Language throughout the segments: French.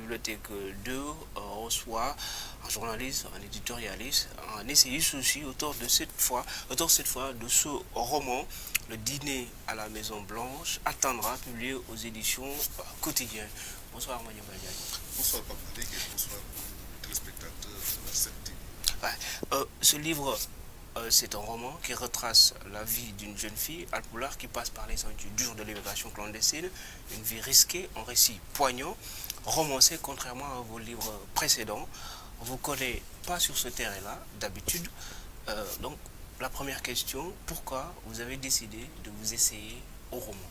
Bibliothèque 2 reçoit un journaliste, un éditorialiste, un essayiste aussi, auteur cette fois de ce roman, Le Dîner à la Maison Blanche, attendra, publié aux éditions quotidiennes. Bonsoir Manu Badiaï. Bonsoir Pape Malik et bonsoir aux téléspectateurs de la 7TV. Ce livre, c'est un roman qui retrace la vie d'une jeune fille, Alpulaar, qui passe par les sentiers durs de l'immigration clandestine, une vie risquée, un récit poignant, romancé contrairement à vos livres précédents. On ne vous connaît pas sur ce terrain-là, d'habitude. Donc, la première question, pourquoi vous avez décidé de vous essayer au roman?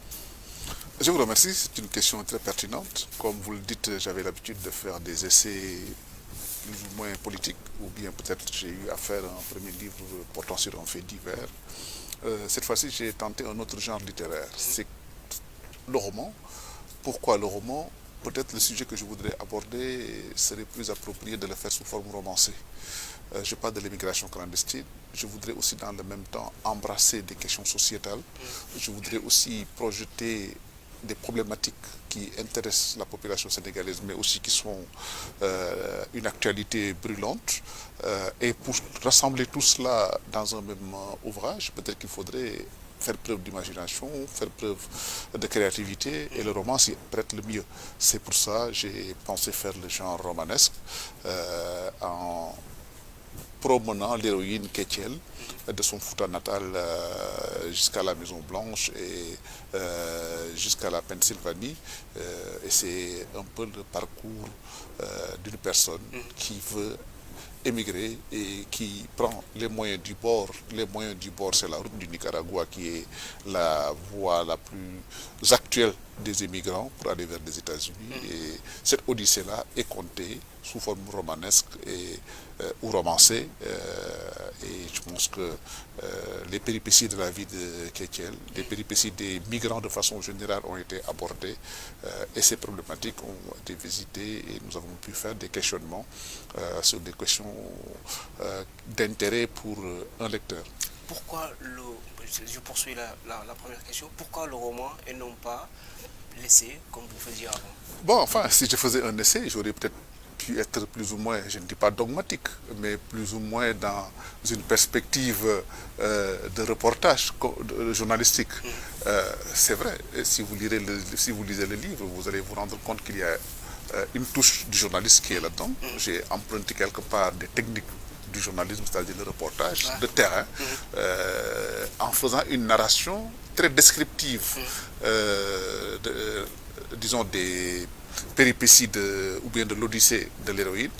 Je vous remercie, c'est une question très pertinente. Comme vous le dites, j'avais l'habitude de faire des essais plus ou moins politiques, ou bien peut-être j'ai eu à faire un premier livre portant sur un fait divers. Cette fois-ci, j'ai tenté un autre genre littéraire, c'est le roman. Pourquoi le roman? Peut-être le sujet que je voudrais aborder serait plus approprié de le faire sous forme romancée. Je parle de l'immigration clandestine. Je voudrais aussi dans le même temps embrasser des questions sociétales. Je voudrais aussi projeter des problématiques qui intéressent la population sénégalaise, mais aussi qui sont une actualité brûlante. Et pour rassembler tout cela dans un même ouvrage, peut-être qu'il faudrait faire preuve d'imagination, faire preuve de créativité, et le roman s'y prête le mieux. C'est pour ça que j'ai pensé faire le genre romanesque en promenant l'héroïne Kétiel de son Fouta natal jusqu'à la Maison Blanche et jusqu'à la Pennsylvanie. Et c'est un peu le parcours d'une personne qui veut émigrer et qui prend les moyens du bord. Les moyens du bord, c'est la route du Nicaragua qui est la voie la plus actuelle des émigrants pour aller vers les États-Unis. Et cette odyssée-là est contée sous forme romanesque ou romancée. Et je pense que les péripéties de la vie de Kétiel, les péripéties des migrants de façon générale ont été abordées et ces problématiques ont été visitées et nous avons pu faire des questionnements sur des questions d'intérêt pour un lecteur. Pourquoi je poursuis la première question, pourquoi le roman et non pas l'essai comme vous faisiez avant? Bon, enfin, si je faisais un essai, j'aurais peut-être pu être plus ou moins, je ne dis pas dogmatique, mais plus ou moins dans une perspective de reportage journalistique. C'est vrai, si vous lisez le livre, vous allez vous rendre compte qu'il y a une touche du journaliste qui est là-dedans. J'ai emprunté quelque part des techniques du journalisme, c'est-à-dire le reportage de terrain, en faisant une narration très descriptive, disons, des péripéties ou bien de l'odyssée de l'héroïne.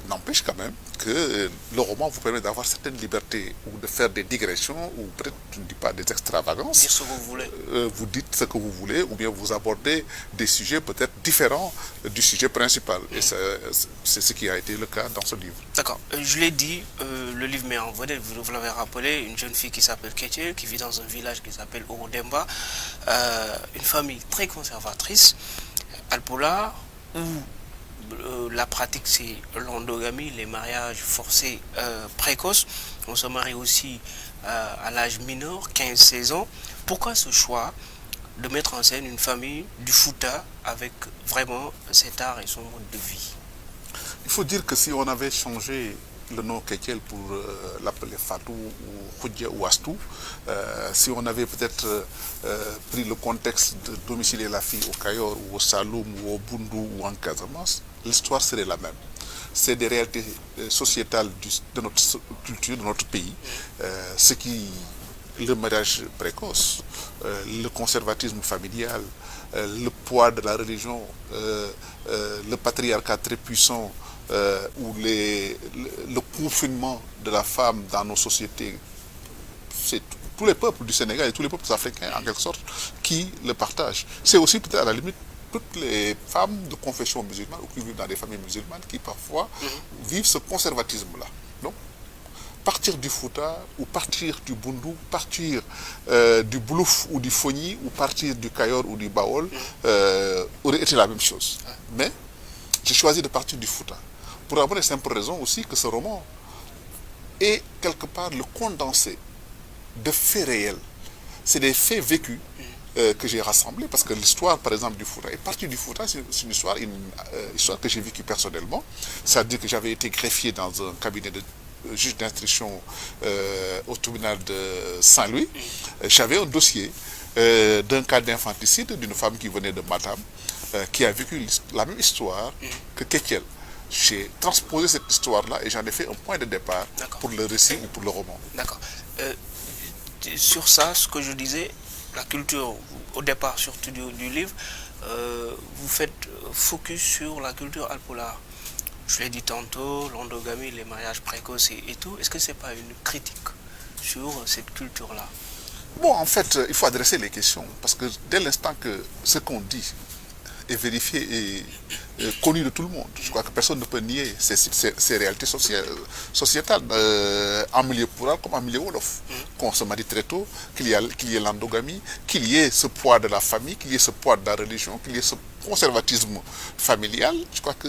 N'empêche quand même que le roman vous permet d'avoir certaines libertés ou de faire des digressions ou peut-être, je ne dis pas des extravagances. Dire ce que vous voulez. Vous dites ce que vous voulez ou bien vous abordez des sujets peut-être différents du sujet principal. Et c'est ce qui a été le cas dans ce livre. D'accord. Je l'ai dit, le livre met en vedette, vous l'avez rappelé, une jeune fille qui s'appelle Kétiel, qui vit dans un village qui s'appelle Orodemba, une famille très conservatrice, Alpulaar, où la pratique c'est l'endogamie, les mariages forcés précoces. On se marie aussi à l'âge mineur, 15-16 ans. Pourquoi ce choix de mettre en scène une famille du Fouta avec vraiment cet art et son mode de vie? Il faut dire que si on avait changé le nom Kétiel pour l'appeler Fatou ou Khoudia ou Astou, si on avait peut-être pris le contexte de domicilier la fille au Cayor ou au Saloum ou au Bundu ou en Casamance, l'histoire serait la même. C'est des réalités sociétales de notre culture, de notre pays, ce qui, le mariage précoce, le conservatisme familial, le poids de la religion, le patriarcat très puissant, ou le confinement de la femme dans nos sociétés, c'est tous les peuples du Sénégal et tous les peuples africains en quelque sorte qui le partagent. C'est aussi peut-être à la limite toutes les femmes de confession musulmane ou qui vivent dans des familles musulmanes qui parfois vivent ce conservatisme-là. Donc, partir du Fouta ou partir du Bundu, partir du Boulouf ou du Fogny ou partir du Cayor ou du Baol aurait été la même chose. Mais j'ai choisi de partir du Fouta pour la bonne et simple raison aussi que ce roman est quelque part le condensé de faits réels. C'est des faits vécus que j'ai rassemblées, parce que l'histoire, par exemple, du Fouta est partie du Fouta, c'est une histoire que j'ai vécue personnellement. C'est-à-dire que j'avais été greffier dans un cabinet de juge d'instruction au tribunal de Saint-Louis. J'avais un dossier d'un cas d'infanticide d'une femme qui venait de Matam, qui a vécu la même histoire que Ketiel. J'ai transposé cette histoire-là et j'en ai fait un point de départ pour le récit ou pour le roman. D'accord. Sur ça, ce que je disais, la culture, au départ surtout du livre, vous faites focus sur la culture alpulaar. Je l'ai dit tantôt, l'endogamie, les mariages précoces et tout. Est-ce que ce n'est pas une critique sur cette culture-là? Bon, en fait, il faut adresser les questions, parce que dès l'instant que ce qu'on dit est vérifié et connu de tout le monde, je crois que personne ne peut nier ces réalités sociétales, en milieu plural comme en milieu wolof. Qu'on se marie très tôt, qu'il y ait l'endogamie, qu'il y ait ce poids de la famille, qu'il y ait ce poids de la religion, qu'il y ait ce conservatisme familial. Je crois que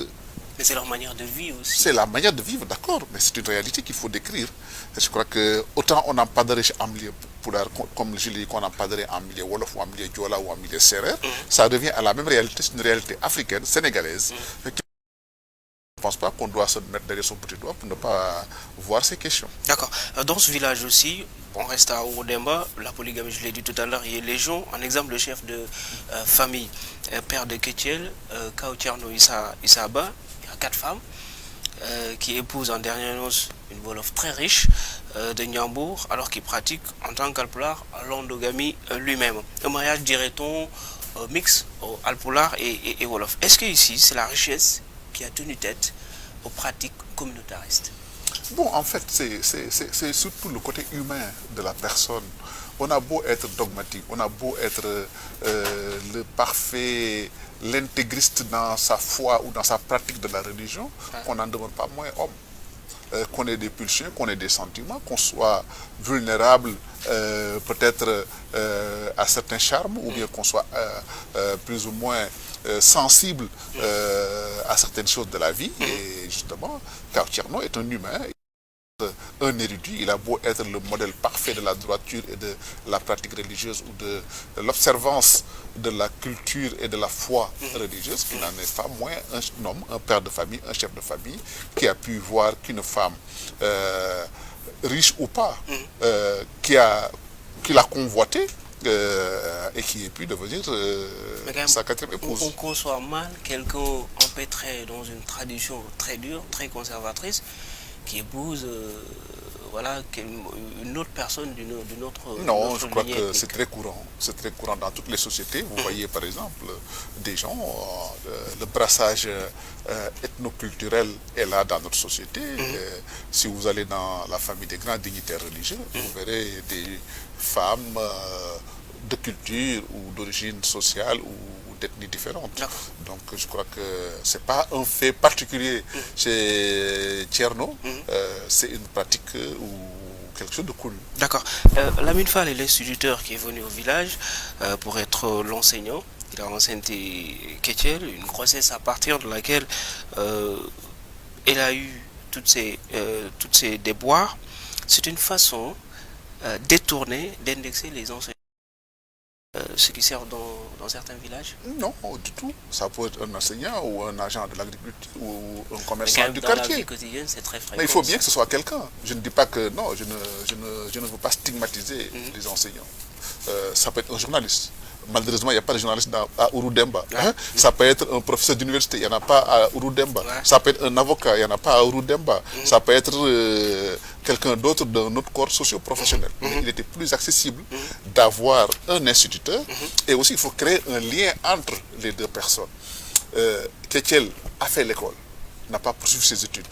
mais c'est leur manière de vivre aussi. c'est la manière de vivre, d'accord, mais c'est une réalité qu'il faut décrire. Je crois que autant on en parlerait en milieu pulaar, comme je l'ai dit, qu'on en parlerait en milieu wolof ou en milieu diola ou en milieu serer, ça revient à la même réalité, c'est une réalité africaine, sénégalaise. Je ne pense pas qu'on doit se mettre derrière son petit doigt pour ne pas voir ces questions. D'accord. Dans ce village aussi, on reste à Ouroudemba, la polygamie, je l'ai dit tout à l'heure, il y a légion. En exemple, le chef de famille, père de Ketiel, Kao Thierno Issa Ba, il y a 4 femmes qui épousent en dernière noce une Wolof très riche de Niambour, alors qu'il pratique en tant qu'alpulaar l'endogamie lui-même. Un mariage, dirait-on, mix alpulaar et Wolof. Est-ce que ici, c'est la richesse qui a tenu tête aux pratiques communautaristes? Bon, en fait, c'est surtout le côté humain de la personne. On a beau être dogmatique, on a beau être le parfait, l'intégriste dans sa foi ou dans sa pratique de la religion, on n'en demeure pas moins homme. Qu'on ait des pulsions, qu'on ait des sentiments, qu'on soit vulnérable peut-être à certains charmes, ou bien qu'on soit plus ou moins sensible à certaines choses de la vie. Et justement, Kao Thierno est un humain, un érudit, il a beau être le modèle parfait de la droiture et de la pratique religieuse ou de l'observance de la culture et de la foi religieuse, qu'il n'en est pas moins un homme, un père de famille, un chef de famille, qui a pu voir qu'une femme, riche ou pas, qui l'a convoité, et qui est pu devenir sa 4e épouse. On conçoit mal quelqu'un empêtré dans une tradition très dure, très conservatrice, qui épouse voilà, une autre personne d'une autre Non, je crois lignée que ethnique. c'est très courant. C'est très courant dans toutes les sociétés. Vous voyez par exemple des gens, le brassage ethnoculturel est là dans notre société. Si vous allez dans la famille des grands dignitaires religieux, vous verrez des femmes de culture ou d'origine sociale ou d'ethnie différente. Donc je crois que ce n'est pas un fait particulier chez Thierno, c'est une pratique ou quelque chose de cool. D'accord. Lamine Fall est l'instituteur qui est venu au village pour être l'enseignant. Il a enseigné Ketiel, une grossesse à partir de laquelle elle a eu toutes ces déboires. C'est une façon détournée d'indexer les enseignants. Ce qui sert dans certains villages? Non, du tout. Ça peut être un enseignant ou un agent de l'agriculture ou un commerçant du dans quartier. La vie quotidienne, c'est très fréquent. Mais il faut bien que ce soit quelqu'un. Je ne dis pas que non, je ne veux pas stigmatiser les enseignants. Ça peut être un journaliste. Malheureusement, il n'y a pas de journaliste à Ouroudemba. Ça peut être un professeur d'université, il n'y en a pas à Ouroudemba. Ça peut être un avocat, il n'y en a pas à Ouroudemba. Ça peut être quelqu'un d'autre d'un autre corps socio-professionnel. Il était plus accessible d'avoir un instituteur et aussi il faut créer un lien entre les deux personnes. Ketiel a fait l'école, n'a pas poursuivi ses études.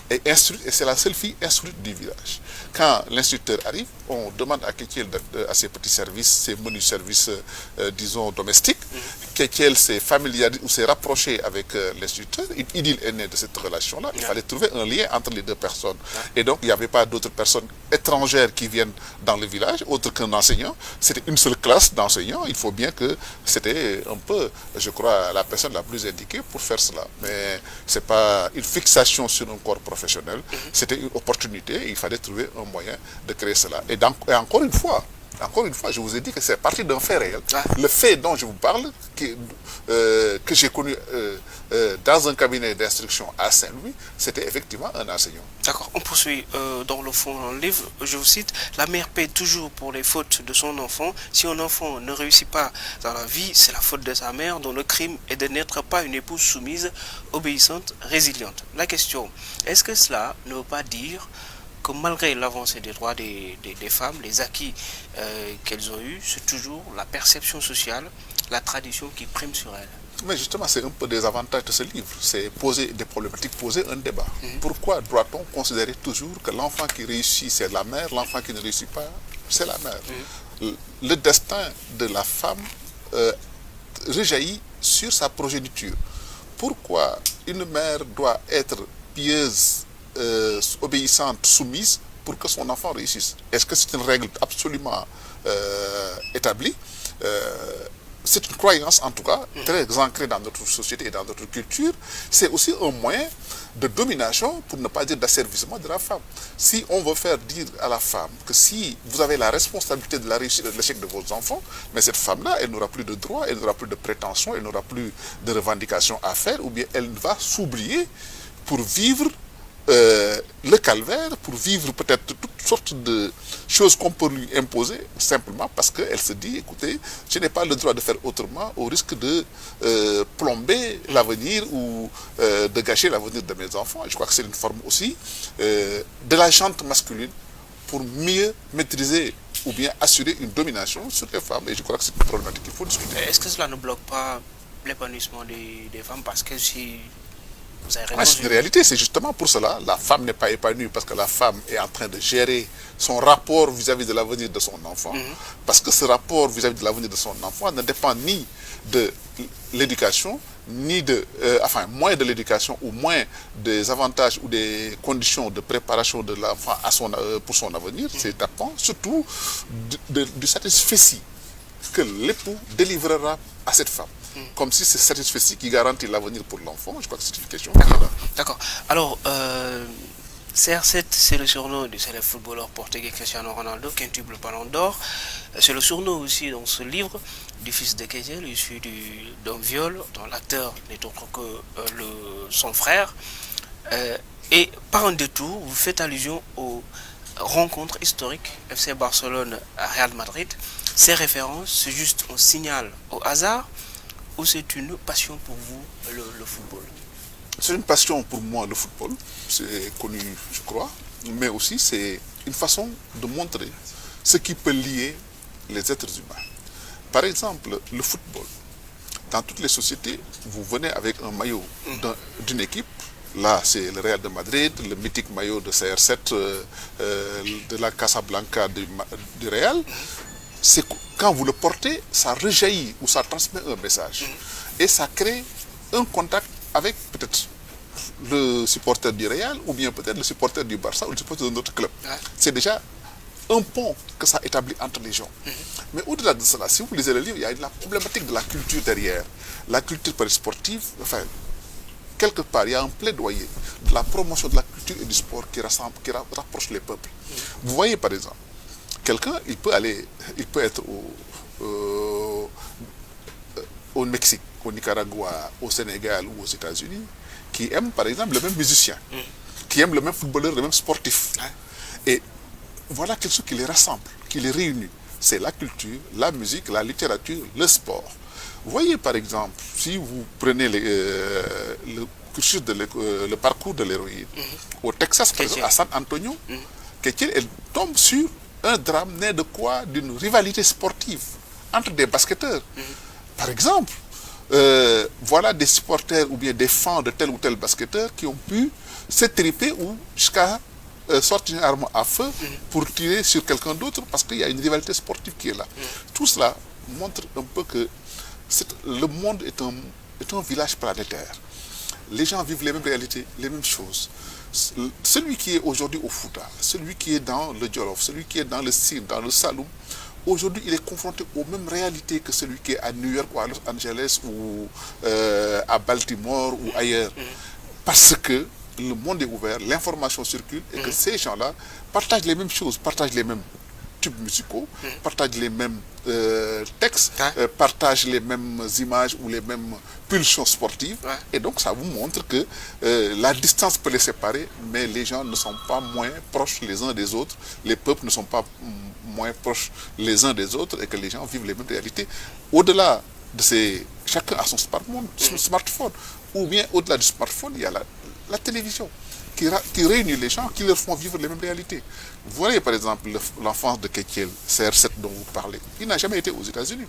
Et c'est la seule fille instruite du village. Quand l'instructeur arrive, on demande à Ketiel à ses petits services, ses menus services, disons, domestiques. Ketiel s'est familiarisé ou s'est rapproché avec l'instructeur. Une idylle est née de cette relation-là. Il fallait trouver un lien entre les deux personnes. Et donc, il n'y avait pas d'autres personnes étrangères qui viennent dans le village, autre qu'un enseignant. C'était une seule classe d'enseignants. Il faut bien que c'était un peu, je crois, la personne la plus indiquée pour faire cela. Mais ce n'est pas une fixation sur un corps professionnel. C'était une opportunité. Il fallait trouver un moyen de créer cela. Et encore une fois, Encore une fois, je vous ai dit que c'est parti d'un fait réel. Ah. Le fait dont je vous parle, que j'ai connu dans un cabinet d'instruction à Saint-Louis, c'était effectivement un enseignant. D'accord, on poursuit dans le fond dans le livre. Je vous cite, la mère paie toujours pour les fautes de son enfant. Si un enfant ne réussit pas dans la vie, c'est la faute de sa mère, dont le crime est de n'être pas une épouse soumise, obéissante, résiliente. La question, est-ce que cela ne veut pas dire que malgré l'avancée des droits des femmes, les acquis qu'elles ont eus, c'est toujours la perception sociale, la tradition qui prime sur elles? Mais justement, c'est un peu des avantages de ce livre. C'est poser des problématiques, poser un débat. Pourquoi doit-on considérer toujours que l'enfant qui réussit, c'est la mère, l'enfant qui ne réussit pas, c'est la mère? Le destin de la femme rejaillit sur sa progéniture. Pourquoi une mère doit être pieuse, obéissante, soumise pour que son enfant réussisse? Est-ce que c'est une règle absolument établie? C'est une croyance, en tout cas, très ancrée dans notre société et dans notre culture. C'est aussi un moyen de domination, pour ne pas dire d'asservissement de la femme. Si on veut faire dire à la femme que si vous avez la responsabilité de la réussite et de l'échec de vos enfants, mais cette femme-là, elle n'aura plus de droits, elle n'aura plus de prétentions, elle n'aura plus de revendications à faire, ou bien elle va s'oublier pour vivre le calvaire, pour vivre peut-être toutes sortes de choses qu'on peut lui imposer, simplement parce qu'elle se dit, écoutez, je n'ai pas le droit de faire autrement au risque de plomber l'avenir ou de gâcher l'avenir de mes enfants. Je crois que c'est une forme aussi de la jante masculine pour mieux maîtriser ou bien assurer une domination sur les femmes. Et je crois que c'est une problématique qu'il faut discuter. Est-ce que cela ne bloque pas l'épanouissement des femmes? Parce que si vous avez raison, c'est une réalité, c'est justement pour cela. La femme n'est pas épanouie parce que la femme est en train de gérer son rapport vis-à-vis de l'avenir de son enfant. Parce que ce rapport vis-à-vis de l'avenir de son enfant ne dépend ni de l'éducation, ni de, moins de l'éducation ou moins des avantages ou des conditions de préparation de l'enfant pour son avenir. C'est dépend surtout du satisfecit que l'époux délivrera à cette femme. Comme si c'est satisfecit qui garantit l'avenir pour l'enfant. Je crois que c'est une question. D'accord. Alors, CR7, c'est le surnom du célèbre footballeur portugais Cristiano Ronaldo, quintuple ballon d'or. C'est le surnom aussi dans ce livre du fils de Kessié, issu d'un viol, dont l'acteur n'est autre que son frère. Et par un détour, vous faites allusion aux rencontres historiques FC Barcelone à Real Madrid. Ces références, c'est juste un signal au hasard ou c'est une passion pour vous, le football? C'est une passion pour moi, le football. C'est connu, je crois. Mais aussi, c'est une façon de montrer ce qui peut lier les êtres humains. Par exemple, le football. Dans toutes les sociétés, vous venez avec un maillot d'une équipe. Là, c'est le Real de Madrid, le mythique maillot de CR7 de la Casablanca du Real. Quand vous le portez, ça rejaillit ou ça transmet un message. Et ça crée un contact avec peut-être le supporter du Real ou bien peut-être le supporter du Barça ou le supporter de notre club. C'est déjà un pont que ça établit entre les gens. Mais au-delà de cela, si vous lisez le livre, il y a la problématique de la culture derrière. La culture sportive, enfin, quelque part, il y a un plaidoyer de la promotion de la culture et du sport qui rapproche les peuples. Vous voyez par exemple, quelqu'un, il peut être au Mexique, au Nicaragua, au Sénégal ou aux États-Unis, qui aime par exemple le même musicien, qui aime le même footballeur, le même sportif. Et voilà quelque chose qui les rassemble, qui les réunit. C'est la culture, la musique, la littérature, le sport. Vous voyez par exemple, si vous prenez le parcours de l'héroïne, au Texas, par exemple, à San Antonio, elle tombe sur un drame né de quoi? D'une rivalité sportive entre des basketteurs. Par exemple, voilà des supporters ou bien des fans de tel ou tel basketteur qui ont pu s'étriper ou jusqu'à sortir une arme à feu pour tirer sur quelqu'un d'autre parce qu'il y a une rivalité sportive qui est là. Tout cela montre un peu que le monde est un village planétaire. Les gens vivent les mêmes réalités, les mêmes choses. Celui qui est aujourd'hui au Fouta, celui qui est dans le Jolof, celui qui est dans le Sine, dans le Saloum, aujourd'hui il est confronté aux mêmes réalités que celui qui est à New York ou à Los Angeles ou à Baltimore ou ailleurs. Parce que le monde est ouvert, l'information circule et que ces gens-là partagent les mêmes choses, partagent les mêmes tubes musicaux, partagent les mêmes textes, Ouais. partagent les mêmes images ou les mêmes pulsions sportives. Ouais. Et donc ça vous montre que la distance peut les séparer, mais les gens ne sont pas moins proches les uns des autres, les peuples ne sont pas moins proches les uns des autres et que les gens vivent les mêmes réalités. Au-delà de ces... Chacun a son smartphone. Ou bien au-delà du smartphone, il y a la télévision qui réunit les gens, qui leur font vivre les mêmes réalités. Vous voyez par exemple l'enfance de Kekiel, CR7 dont vous parlez. Il n'a jamais été aux États-Unis.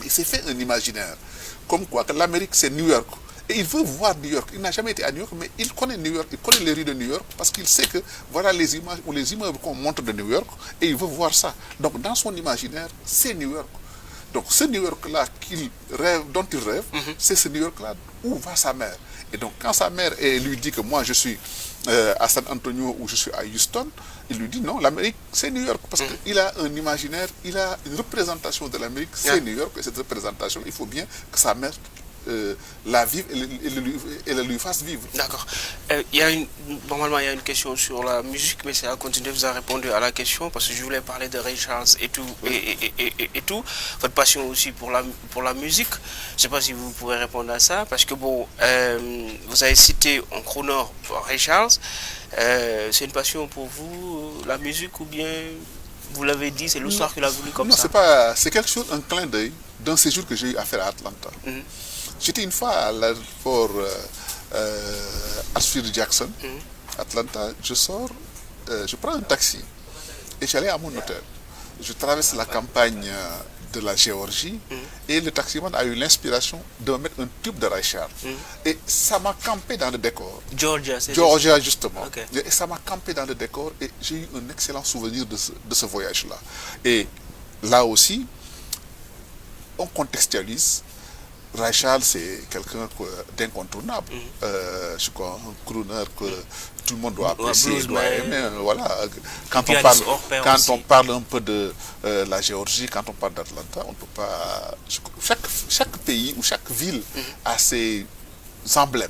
Il s'est fait un imaginaire, comme quoi que l'Amérique c'est New York. Et il veut voir New York. Il n'a jamais été à New York, mais il connaît New York, il connaît les rues de New York, parce qu'il sait que voilà les images ou les immeubles qu'on montre de New York, et il veut voir ça. Donc dans son imaginaire, c'est New York. Donc ce New York-là dont il rêve, c'est ce New York-là où va sa mère. Et donc quand sa mère lui dit que moi je suis à San Antonio ou je suis à Houston, il lui dit non, l'Amérique c'est New York. Parce qu'il a un imaginaire, il a une représentation de l'Amérique, c'est New York. Et cette représentation, il faut bien que sa mère la vive et le lui fasse vivre. D'accord. Normalement, il y a une question sur la musique, mais c'est à continuer. Vous avez répondu à la question parce que je voulais parler de Ray Charles et tout. Et tout. Votre passion aussi pour la musique. Je ne sais pas si vous pouvez répondre à ça parce que bon, vous avez cité en chronor Ray Charles. C'est une passion pour vous, la musique, ou bien vous l'avez dit, c'est l'histoire qu'il a voulu comme ça? Non, c'est quelque chose, un clin d'œil d'un séjour que j'ai eu à faire à Atlanta. J'étais une fois à l'aéroport Hartsfield Jackson, Atlanta. Je sors, je prends un taxi et j'allais à mon hôtel. Je traverse la campagne de la Géorgie et le taximan a eu l'inspiration de me mettre un tube de Ray Charles. Et ça m'a campé dans le décor. Georgia, justement. Okay. Et ça m'a campé dans le décor et j'ai eu un excellent souvenir de ce voyage-là. Et là aussi, on contextualise. Ray Charles, c'est quelqu'un d'incontournable. Je crois, un crooner que tout le monde doit apprécier, doit aimer. Voilà. Quand on parle un peu de la Géorgie, quand on parle d'Atlanta, on ne peut pas... Chaque pays ou chaque ville a ses emblèmes,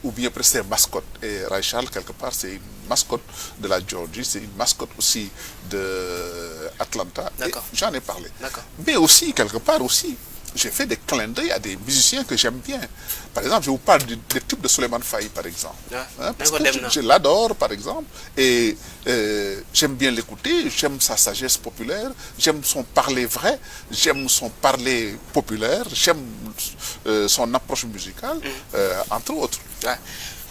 ou bien presque ses mascottes. Et Ray Charles, quelque part, c'est une mascotte de la Géorgie, c'est une mascotte aussi d'Atlanta. J'en ai parlé. Mais aussi, quelque part aussi, j'ai fait des clins d'œil à des musiciens que j'aime bien. Par exemple, je vous parle des tubes de Souleymane Faye, par exemple. Parce que je l'adore, par exemple. Et j'aime bien l'écouter, j'aime sa sagesse populaire, j'aime son parler vrai, j'aime son parler populaire, j'aime son approche musicale, entre autres.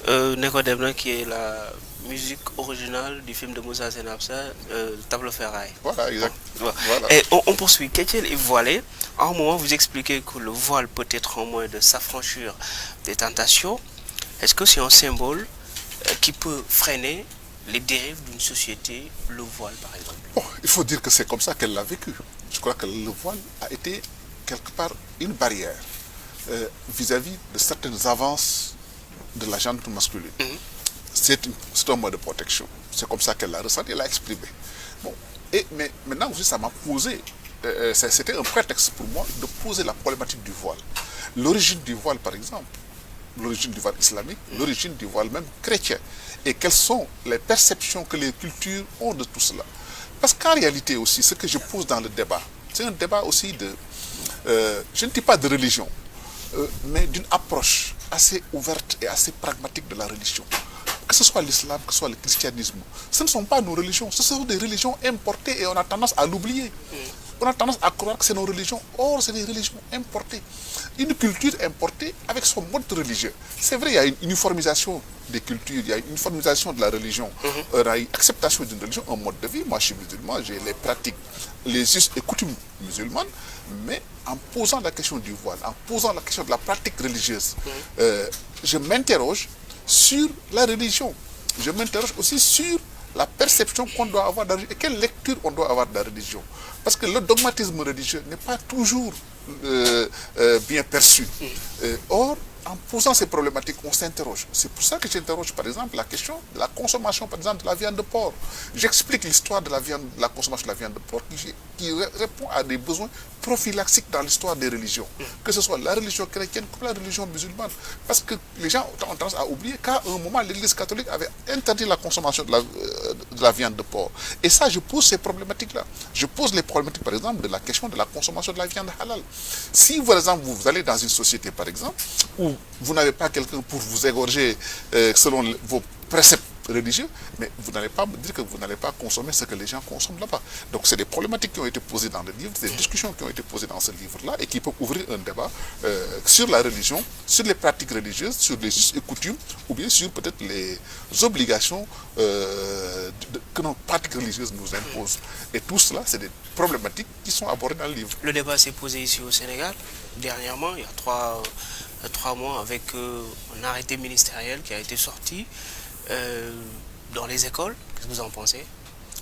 Neko Demna, qui est la musique originale du film de Moussa Senabsa, Tableau Ferraille. Voilà, exact. Voilà. Et on poursuit. Kekiel est voilé. À un moment, vous expliquez que le voile peut être un moyen de s'affranchir des tentations. Est-ce que c'est un symbole qui peut freiner les dérives d'une société, le voile par exemple? Bon, il faut dire que c'est comme ça qu'elle l'a vécu. Je crois que le voile a été quelque part une barrière vis-à-vis de certaines avances de la gente masculine. C'est un moyen de protection. C'est comme ça qu'elle l'a ressenti, elle l'a exprimé. Bon. Mais maintenant aussi, ça m'a posé, c'était un prétexte pour moi de poser la problématique du voile. L'origine du voile, par exemple, l'origine du voile islamique, l'origine du voile même chrétien. Et quelles sont les perceptions que les cultures ont de tout cela. Parce qu'en réalité aussi, ce que je pose dans le débat, c'est un débat aussi de, je ne dis pas de religion, mais d'une approche assez ouverte et assez pragmatique de la religion. Que ce soit l'islam, que ce soit le christianisme, ce ne sont pas nos religions, ce sont des religions importées et on a tendance à l'oublier. On a tendance à croire que c'est nos religions. Or, c'est des religions importées. Une culture importée avec son mode religieux. C'est vrai, il y a une uniformisation des cultures, il y a une uniformisation de la religion. Il y a une acceptation d'une religion, un mode de vie. Moi, je suis musulman, j'ai les pratiques, les us et coutumes musulmanes, mais en posant la question du voile, en posant la question de la pratique religieuse, je m'interroge sur la religion. Je m'interroge aussi sur la perception qu'on doit avoir de la religion et quelle lecture on doit avoir de la religion. Parce que le dogmatisme religieux n'est pas toujours bien perçu. Or, en posant ces problématiques, on s'interroge. C'est pour ça que j'interroge, par exemple, la question de la consommation, par exemple, de la viande de porc. J'explique l'histoire de la viande, de la consommation de la viande de porc qui répond à des besoins prophylaxiques dans l'histoire des religions. Que ce soit la religion chrétienne comme la religion musulmane. Parce que les gens ont tendance à oublier qu'à un moment, l'Église catholique avait interdit la consommation de la viande de porc. Et ça, je pose ces problématiques-là. Je pose les problématiques, par exemple, de la question de la consommation de la viande halal. Si, par exemple, vous allez dans une société, par exemple, où vous n'avez pas quelqu'un pour vous égorger selon vos préceptes religieux, mais vous n'allez pas me dire que vous n'allez pas consommer ce que les gens consomment là-bas. Donc c'est des problématiques qui ont été posées dans le livre, des discussions qui ont été posées dans ce livre-là et qui peuvent ouvrir un débat sur la religion, sur les pratiques religieuses, sur les us et coutumes, ou bien sur peut-être les obligations que nos pratiques religieuses nous imposent. Et tout cela, c'est des problématiques qui sont abordées dans le livre. Le débat s'est posé ici au Sénégal, dernièrement, il y a trois mois, avec un arrêté ministériel qui a été sorti dans les écoles. Qu'est-ce que vous en pensez?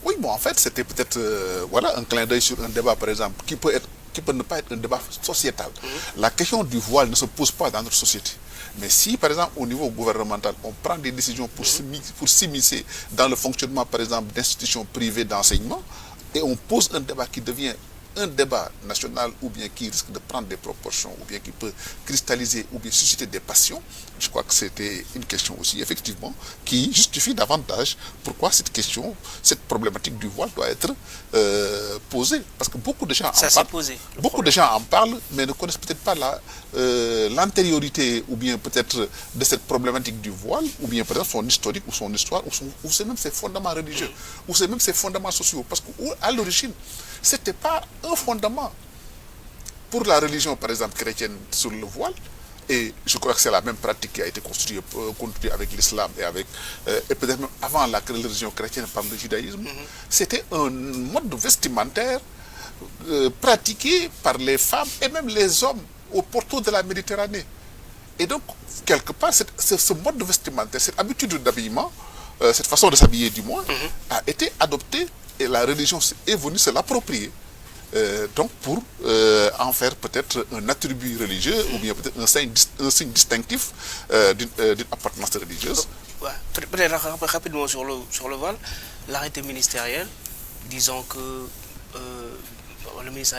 Oui, bon, en fait, c'était peut-être voilà, un clin d'œil sur un débat, par exemple, qui peut ne pas être un débat sociétal. La question du voile ne se pose pas dans notre société. Mais si, par exemple, au niveau gouvernemental, on prend des décisions pour s'immiscer dans le fonctionnement, par exemple, d'institutions privées d'enseignement, et on pose un débat qui devient un débat national ou bien qui risque de prendre des proportions ou bien qui peut cristalliser ou bien susciter des passions, je crois que c'était une question aussi, effectivement, qui justifie davantage pourquoi cette question, cette problématique du voile doit être posée. Parce que beaucoup de gens en parlent, mais ne connaissent peut-être pas l'antériorité ou bien peut-être de cette problématique du voile, ou bien peut-être son historique ou son histoire, ou c'est même ses fondements religieux, ou c'est même ses fondements sociaux. Parce qu'à l'origine, ce n'était pas un fondement pour la religion, par exemple, chrétienne sur le voile. Et je crois que c'est la même pratique qui a été construite avec l'islam et peut-être même avant la religion chrétienne par le judaïsme. C'était un mode vestimentaire pratiqué par les femmes et même les hommes au pourtour de la Méditerranée. Et donc, quelque part, ce mode vestimentaire, cette habitude d'habillement, cette façon de s'habiller du moins, a été adoptée et la religion est venue se l'approprier. Donc pour en faire peut-être un attribut religieux ou bien peut-être un signe distinctif d'une appartenance religieuse. Ouais. Peut-être rapidement sur le voile, l'arrêté ministériel disant que le ministre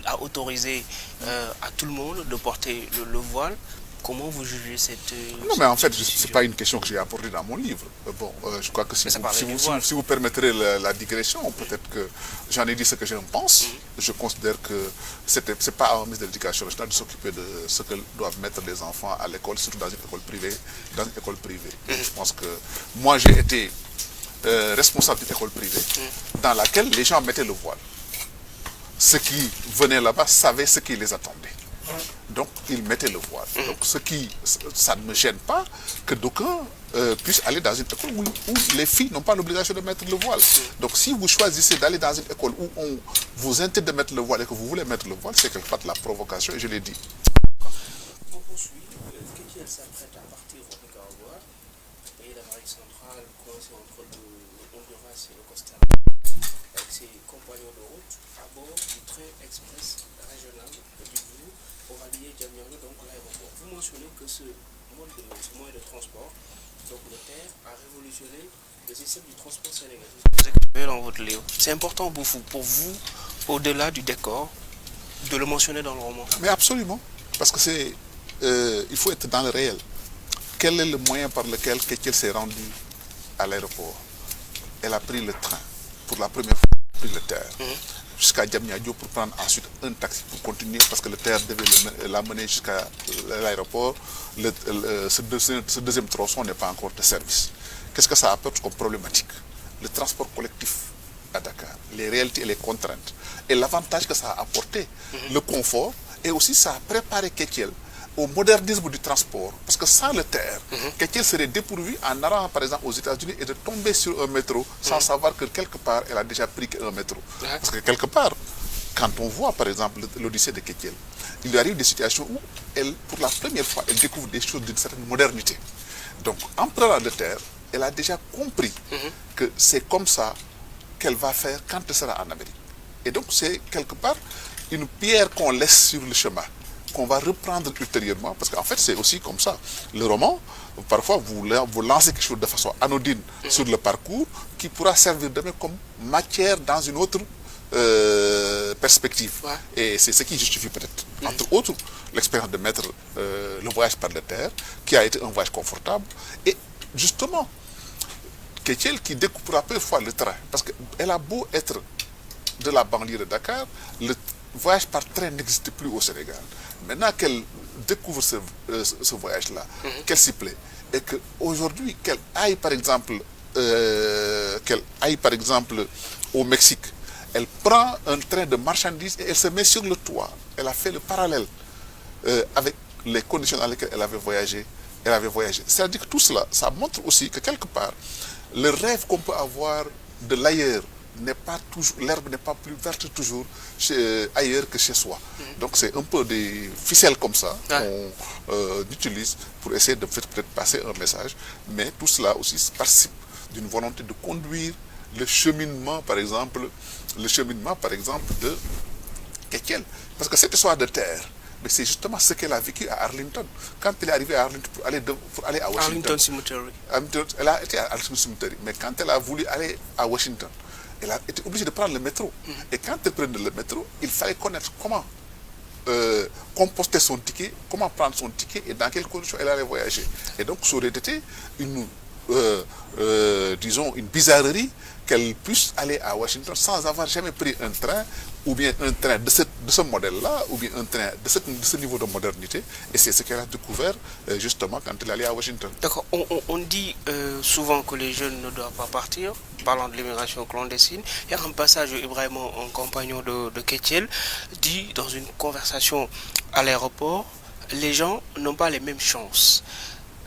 a autorisé à tout le monde de porter le voile. Comment vous jugez cette... Non, mais en fait, ce n'est pas une question que j'ai abordée dans mon livre. Bon, je crois que si vous permettrez la digression, peut-être que j'en ai dit ce que je pense. Je considère que ce n'est pas à un ministre de l'Éducation nationale de s'occuper de ce que doivent mettre les enfants à l'école, surtout dans une école privée. Je pense que moi, j'ai été responsable d'une école privée dans laquelle les gens mettaient le voile. Ceux qui venaient là-bas savaient ce qui les attendait. Donc, ils mettaient le voile. Donc, ça ne me gêne pas que d'aucuns puissent aller dans une école où les filles n'ont pas l'obligation de mettre le voile. Donc, si vous choisissez d'aller dans une école où on vous interdit de mettre le voile et que vous voulez mettre le voile, c'est quelque part de la provocation, et je l'ai dit. On poursuit. Kétiel s'apprête à partir au Nicaragua, pays d'Amérique centrale, coincé entre le Honduras et le Costa Rica, avec ses compagnons de route à bord du train express régional du Bourg pour rallier Diamniadio, donc l'aéroport. Vous mentionnez que ce moyen de transport, donc le TER, a révolutionné le système du transport sénégalais. Vous écrivez dans votre livre. C'est important pour vous, au-delà du décor, de le mentionner dans le roman. Mais absolument, parce que il faut être dans le réel. Quel est le moyen par lequel Kétiel s'est rendu à l'aéroport? Elle a pris le train. Pour la première fois, elle a pris le TER. Jusqu'à Diamniadio pour prendre ensuite un taxi pour continuer parce que le TER devait l'amener jusqu'à l'aéroport. Ce deuxième tronçon n'est pas encore de service. Qu'est-ce que ça apporte comme problématique? Le transport collectif à Dakar, les réalités et les contraintes. Et l'avantage que ça a apporté, le confort, et aussi ça a préparé Kétiel au modernisme du transport. Parce que sans le TER, Kétiel serait dépourvu en allant par exemple aux États-Unis et de tomber sur un métro sans savoir que quelque part elle a déjà pris un métro. Parce que quelque part, quand on voit par exemple l'Odyssée de Kétiel, il lui arrive des situations où elle, pour la première fois, elle découvre des choses d'une certaine modernité. Donc en prenant le TER, elle a déjà compris que c'est comme ça qu'elle va faire quand elle sera en Amérique. Et donc c'est quelque part une pierre qu'on laisse sur le chemin qu'on va reprendre ultérieurement, parce qu'en fait c'est aussi comme ça. Le roman, parfois vous lancez quelque chose de façon anodine sur le parcours qui pourra servir demain comme matière dans une autre perspective. Ouais. Et c'est ce qui justifie peut-être, entre autres, l'expérience de mettre le voyage par la terre, qui a été un voyage confortable. Et justement, Kétiel qui découpera parfois le train, parce qu'elle a beau être de la banlieue de Dakar, le voyage par train n'existe plus au Sénégal. Maintenant qu'elle découvre ce voyage-là, qu'elle s'y plaît, et qu'aujourd'hui, qu'elle aille par exemple au Mexique, elle prend un train de marchandises et elle se met sur le toit. Elle a fait le parallèle avec les conditions dans lesquelles elle avait voyagé. C'est-à-dire que tout cela, ça montre aussi que quelque part, le rêve qu'on peut avoir de l'ailleurs n'est pas toujours, l'herbe n'est pas plus verte toujours ailleurs que chez soi. Donc c'est un peu des ficelles comme ça qu'on utilise pour essayer de peut-être passer un message, mais tout cela aussi participe d'une volonté de conduire le cheminement par exemple de Kétiel. Parce que cette histoire de terre, mais c'est justement ce qu'elle a vécu à Arlington. Quand elle est arrivée à Arlington pour aller à Washington. Arlington Cemetery. Elle a été à Arlington Cemetery. Mais quand elle a voulu aller à Washington, elle a été obligée de prendre le métro. Et quand elle prenait le métro, il fallait connaître comment composter son ticket, comment prendre son ticket et dans quelles conditions elle allait voyager. Et donc, ça aurait été disons, une bizarrerie qu'elle puisse aller à Washington sans avoir jamais pris un train, ou bien un train de ce modèle-là, ou bien un train de ce niveau de modernité. Et c'est ce qu'elle a découvert justement quand elle allait à Washington. D'accord. On dit souvent que les jeunes ne doivent pas partir, parlant de l'immigration clandestine. Il y a un passage où Ibrahim, un compagnon de Kétiel, dit dans une conversation à l'aéroport, les gens n'ont pas les mêmes chances.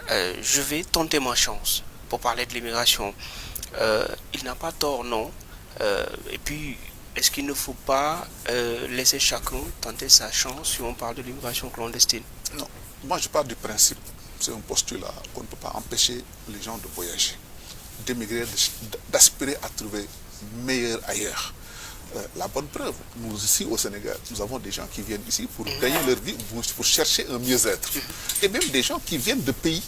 Je vais tenter ma chance pour parler de l'immigration. Il n'a pas tort, non. Et puis, est-ce qu'il ne faut pas laisser chacun tenter sa chance si on parle de l'immigration clandestine? Non. Moi, je pars du principe, c'est un postulat, qu'on ne peut pas empêcher les gens de voyager, d'émigrer, d'aspirer à trouver meilleur ailleurs. La bonne preuve, nous ici au Sénégal, nous avons des gens qui viennent ici pour gagner leur vie, pour chercher un mieux-être. Et même des gens qui viennent de pays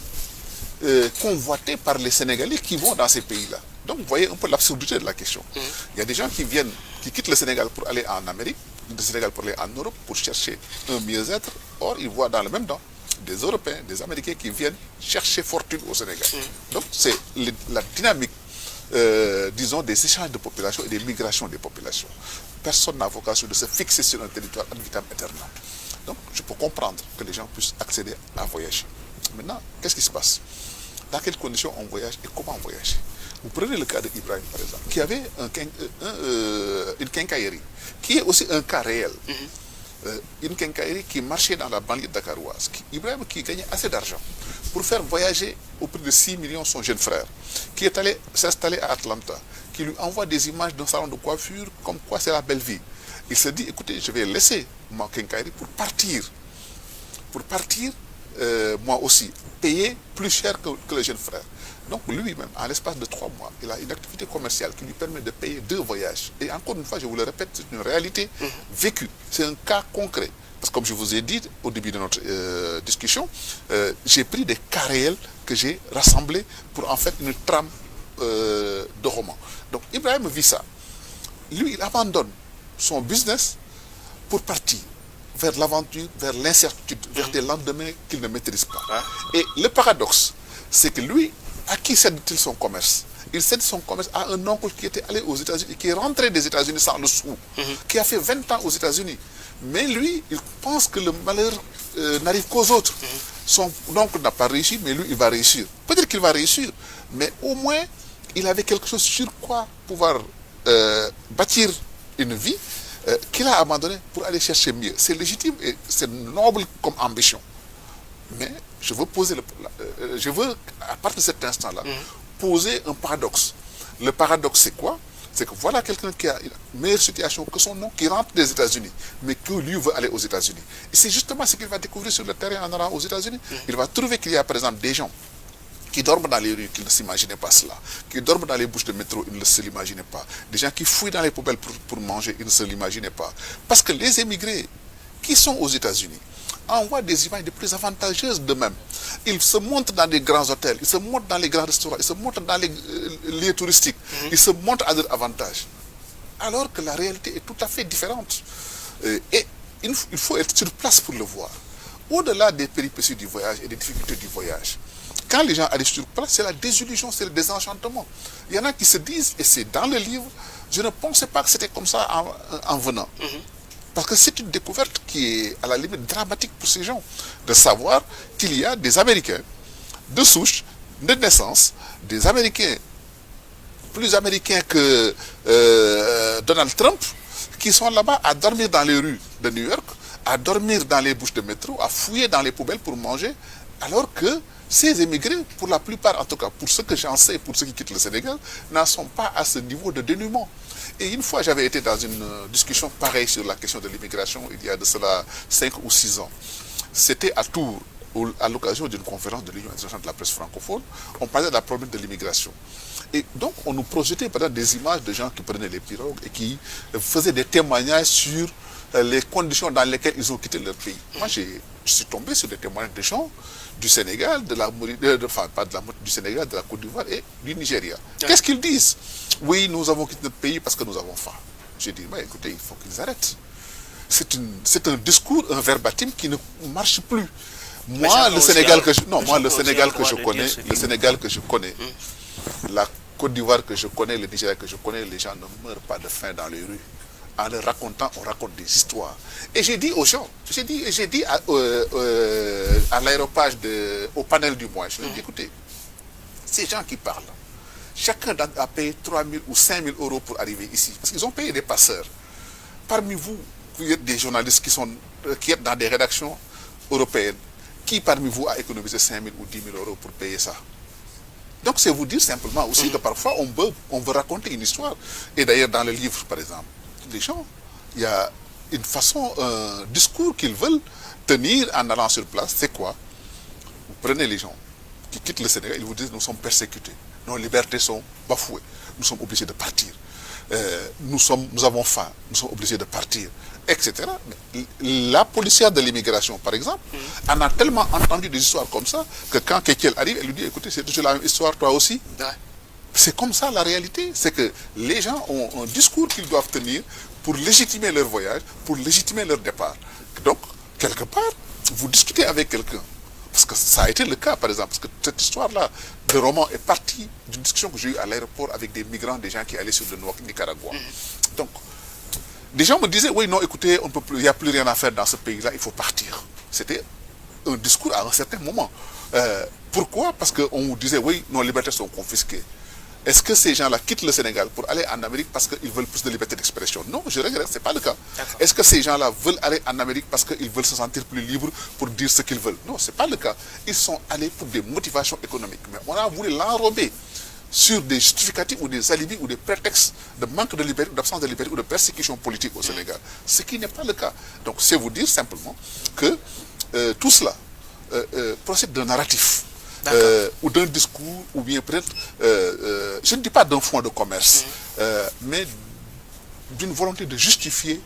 convoités par les Sénégalais qui vont dans ces pays-là. Donc vous voyez un peu l'absurdité de la question. Il y a des gens qui quittent le Sénégal pour aller en Amérique, le Sénégal pour aller en Europe, pour chercher un mieux-être. Or, ils voient dans le même temps des Européens, des Américains qui viennent chercher fortune au Sénégal. Donc c'est la dynamique, disons, des échanges de population et des migrations des populations. Personne n'a vocation de se fixer sur un territoire ad vitam aeternam. Donc je peux comprendre que les gens puissent accéder à voyager. Maintenant, qu'est-ce qui se passe? Dans quelles conditions on voyage et comment on voyage? Vous prenez le cas d'Ibrahim, par exemple, qui avait une quincaillerie, qui est aussi un cas réel. Une quincaillerie qui marchait dans la banlieue dakaroise. Ibrahim qui gagnait assez d'argent pour faire voyager au prix de 6 millions son jeune frère, qui est allé s'installer à Atlanta, qui lui envoie des images d'un salon de coiffure, comme quoi c'est la belle vie. Il se dit, écoutez, je vais laisser ma quincaillerie pour partir. Moi aussi, payer plus cher que le jeune frère. Donc lui-même, en l'espace de 3 mois, il a une activité commerciale qui lui permet de payer 2 voyages. Et encore une fois, je vous le répète, c'est une réalité vécue. C'est un cas concret. Parce que comme je vous ai dit au début de notre discussion, j'ai pris des cas réels que j'ai rassemblés pour en fait une trame de roman. Donc Ibrahim vit ça. Lui, il abandonne son business pour partir vers l'aventure, vers l'incertitude, vers des lendemains qu'il ne maîtrise pas. Et le paradoxe, c'est que lui, à qui cède-t-il son commerce? Il cède son commerce à un oncle qui était allé aux États-Unis et qui est rentré des États-Unis sans le sou, qui a fait 20 ans aux États-Unis. Mais lui, il pense que le malheur n'arrive qu'aux autres. Son oncle n'a pas réussi, mais lui, il va réussir. Peut-être qu'il va réussir, mais au moins, il avait quelque chose sur quoi pouvoir bâtir une vie qu'il a abandonné pour aller chercher mieux. C'est légitime et c'est noble comme ambition. Mais je veux à partir de cet instant-là, poser un paradoxe. Le paradoxe, c'est quoi? C'est que voilà quelqu'un qui a une meilleure situation que son nom, qui rentre des États-Unis, mais que lui veut aller aux États-Unis. Et c'est justement ce qu'il va découvrir sur le terrain en allant aux États-Unis. Il va trouver qu'il y a par exemple des gens qui dorment dans les rues, qui ne s'imaginaient pas cela, qui dorment dans les bouches de métro, ils ne se l'imaginaient pas, des gens qui fouillent dans les poubelles pour manger, ils ne se l'imaginaient pas. Parce que les émigrés qui sont aux États-Unis, envoient des images les plus avantageuses d'eux-mêmes. Ils se montrent dans des grands hôtels, ils se montrent dans les grands restaurants, ils se montrent dans les lieux touristiques, ils se montrent à leur avantage. Alors que la réalité est tout à fait différente. Et il faut être sur place pour le voir. Au-delà des péripéties du voyage et des difficultés du voyage, quand les gens arrivent sur place, c'est la désillusion, c'est le désenchantement. Il y en a qui se disent, et c'est dans le livre, je ne pensais pas que c'était comme ça en venant. Parce que c'est une découverte qui est à la limite dramatique pour ces gens, de savoir qu'il y a des Américains de souche, de naissance, des Américains, plus Américains que Donald Trump, qui sont là-bas à dormir dans les rues de New York, à dormir dans les bouches de métro, à fouiller dans les poubelles pour manger, alors que ces émigrés, pour la plupart, en tout cas pour ceux que j'en sais, pour ceux qui quittent le Sénégal, n'en sont pas à ce niveau de dénuement. Et une fois, j'avais été dans une discussion pareille sur la question de l'immigration, il y a de cela 5 ou 6 ans. C'était à Tours, à l'occasion d'une conférence de l'Union internationale de la presse francophone, on parlait de la problème de l'immigration. Et donc, on nous projetait par exemple des images de gens qui prenaient les pirogues et qui faisaient des témoignages sur les conditions dans lesquelles ils ont quitté leur pays. Moi, je suis tombé sur des témoignages de gens du Sénégal, enfin pas de du Sénégal, de la Côte d'Ivoire et du Nigeria. Qu'est-ce qu'ils disent? Oui, nous avons quitté notre pays parce que nous avons faim. J'ai dit, mais écoutez, il faut qu'ils arrêtent. C'est un discours, un verbatim qui ne marche plus. Moi, le Sénégal que je, non, moi, le Sénégal que je connais, la Côte d'Ivoire que je connais, le Nigeria que je connais, les gens ne meurent pas de faim dans les rues. En leur racontant, on raconte des histoires. Et j'ai dit aux gens, j'ai dit à l'aéropage, au panel du mois, je leur ai dit, écoutez, ces gens qui parlent, chacun a payé 3 000 ou 5 000 euros pour arriver ici. Parce qu'ils ont payé des passeurs. Parmi vous, vous êtes des journalistes qui êtes dans des rédactions européennes. Qui parmi vous a économisé 5 000 ou 10 000 euros pour payer ça? Donc c'est vous dire simplement aussi que parfois on veut raconter une histoire. Et d'ailleurs dans le livre par exemple, les gens, il y a une façon, un discours qu'ils veulent tenir en allant sur place. C'est quoi? Vous prenez les gens qui quittent le Sénégal, ils vous disent nous sommes persécutés, nos libertés sont bafouées, nous sommes obligés de partir. Nous avons faim, nous sommes obligés de partir, etc. La policière de l'immigration, par exemple, en a tellement entendu des histoires comme ça que quand quelqu'un arrive, elle lui dit écoutez, c'est toujours la même histoire, toi aussi. C'est comme ça la réalité, c'est que les gens ont un discours qu'ils doivent tenir pour légitimer leur voyage, pour légitimer leur départ. Donc, quelque part, vous discutez avec quelqu'un. Parce que ça a été le cas, par exemple, parce que cette histoire-là de roman est partie d'une discussion que j'ai eue à l'aéroport avec des migrants, des gens qui allaient sur le Nicaragua. Donc, des gens me disaient, oui, non, écoutez, il n'y a plus rien à faire dans ce pays-là, il faut partir. C'était un discours à un certain moment. Pourquoi? Parce qu'on vous disait, oui, nos libertés sont confisquées. Est-ce que ces gens-là quittent le Sénégal pour aller en Amérique parce qu'ils veulent plus de liberté d'expression? Non, je regrette, ce n'est pas le cas. Est-ce que ces gens-là veulent aller en Amérique parce qu'ils veulent se sentir plus libres pour dire ce qu'ils veulent? Non, ce n'est pas le cas. Ils sont allés pour des motivations économiques. Mais on a voulu l'enrober sur des justificatifs ou des alibis ou des prétextes de manque de liberté, d'absence de liberté ou de persécution politique au Sénégal. Ce qui n'est pas le cas. Donc c'est vous dire simplement que tout cela procède d'un narratif. Ou d'un discours, ou bien peut-être, je ne dis pas d'un fonds de commerce, mais d'une volonté de justifier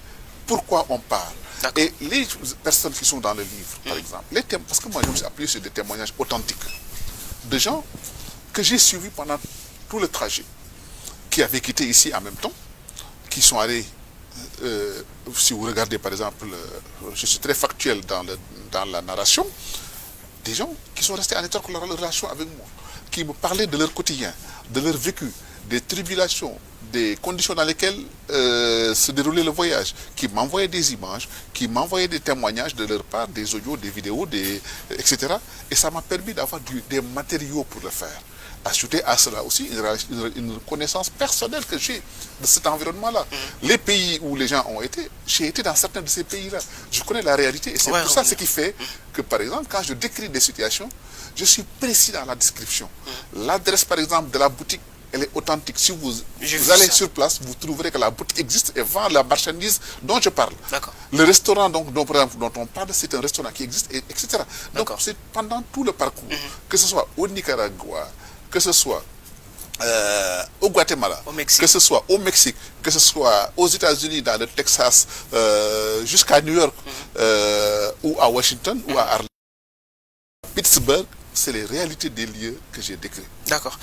pourquoi on parle. Et les personnes qui sont dans le livre, par exemple, parce que moi je me suis appuyé sur des témoignages authentiques de gens que j'ai suivis pendant tout le trajet, qui avaient quitté ici en même temps, qui sont allés, si vous regardez par exemple, je suis très factuel dans la narration, des gens qui sont restés en étroite relation avec moi, qui me parlaient de leur quotidien, de leur vécu, des tribulations, des conditions dans lesquelles se déroulait le voyage, qui m'envoyaient des images, qui m'envoyaient des témoignages de leur part, des audios, des vidéos, etc. Et ça m'a permis d'avoir des matériaux pour le faire. Ajouter à cela aussi une connaissance personnelle que j'ai de cet environnement-là. Les pays où les gens ont été, j'ai été dans certains de ces pays-là. Je connais la réalité et c'est pour ça ce qui fait que, par exemple, quand je décris des situations, je suis précis dans la description. L'adresse, par exemple, de la boutique, elle est authentique. Si vous allez sur place, vous trouverez que la boutique existe et vend la marchandise dont je parle. Le restaurant dont on parle, c'est un restaurant qui existe, etc. Donc c'est pendant tout le parcours, que ce soit au Nicaragua, que ce soit au Guatemala, que ce soit au Mexique, que ce soit aux États-Unis, dans le Texas, jusqu'à New York, ou à Washington, ou à Arlington, Pittsburgh, c'est les réalités des lieux que j'ai décrits. D'accord.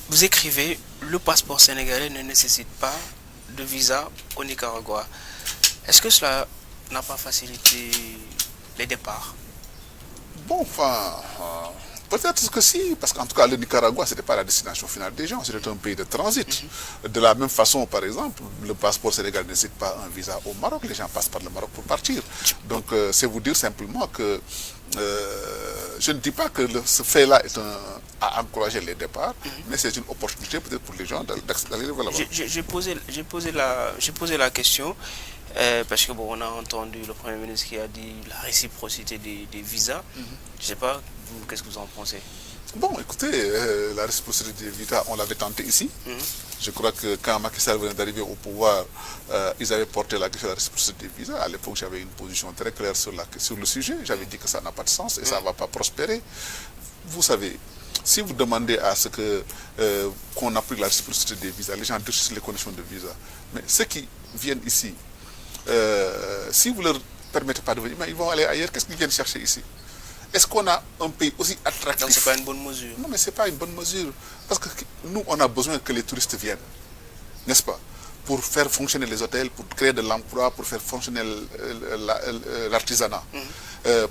Vous écrivez, le passeport sénégalais ne nécessite pas de visa au Nicaragua. Est-ce que cela n'a pas facilité les départs? Bon, enfin, peut-être que si, parce qu'en tout cas, le Nicaragua, ce n'était pas la destination finale des gens, c'était un pays de transit. De la même façon, par exemple, le passeport sénégalais ne nécessite pas un visa au Maroc, les gens passent par le Maroc pour partir. Donc, c'est vous dire simplement que je ne dis pas que ce fait-là a encouragé les départs, mais c'est une opportunité peut-être pour les gens d'aller là-bas. J'ai posé la question parce que bon, on a entendu le Premier ministre qui a dit la réciprocité des visas. Je ne sais pas, qu'est-ce que vous en pensez? Bon, écoutez, la réciprocité des visas, on l'avait tenté ici. Je crois que quand Macky Sall venait d'arriver au pouvoir, ils avaient porté la question de la réciprocité des visas. À l'époque, j'avais une position très claire sur le sujet. J'avais dit que ça n'a pas de sens et ça ne va pas prospérer. Vous savez, si vous demandez à ce qu'on applique la réciprocité des visas, les gens durcissent les conditions de visa. Mais ceux qui viennent ici, si vous ne leur permettez pas de venir, ils vont aller ailleurs. Qu'est-ce qu'ils viennent chercher ici? Est-ce qu'on a un pays aussi attractif? Donc c'est pas une bonne mesure. Non, mais c'est pas une bonne mesure. Parce que nous, on a besoin que les touristes viennent, n'est-ce pas? Pour faire fonctionner les hôtels, pour créer de l'emploi, pour faire fonctionner l'artisanat,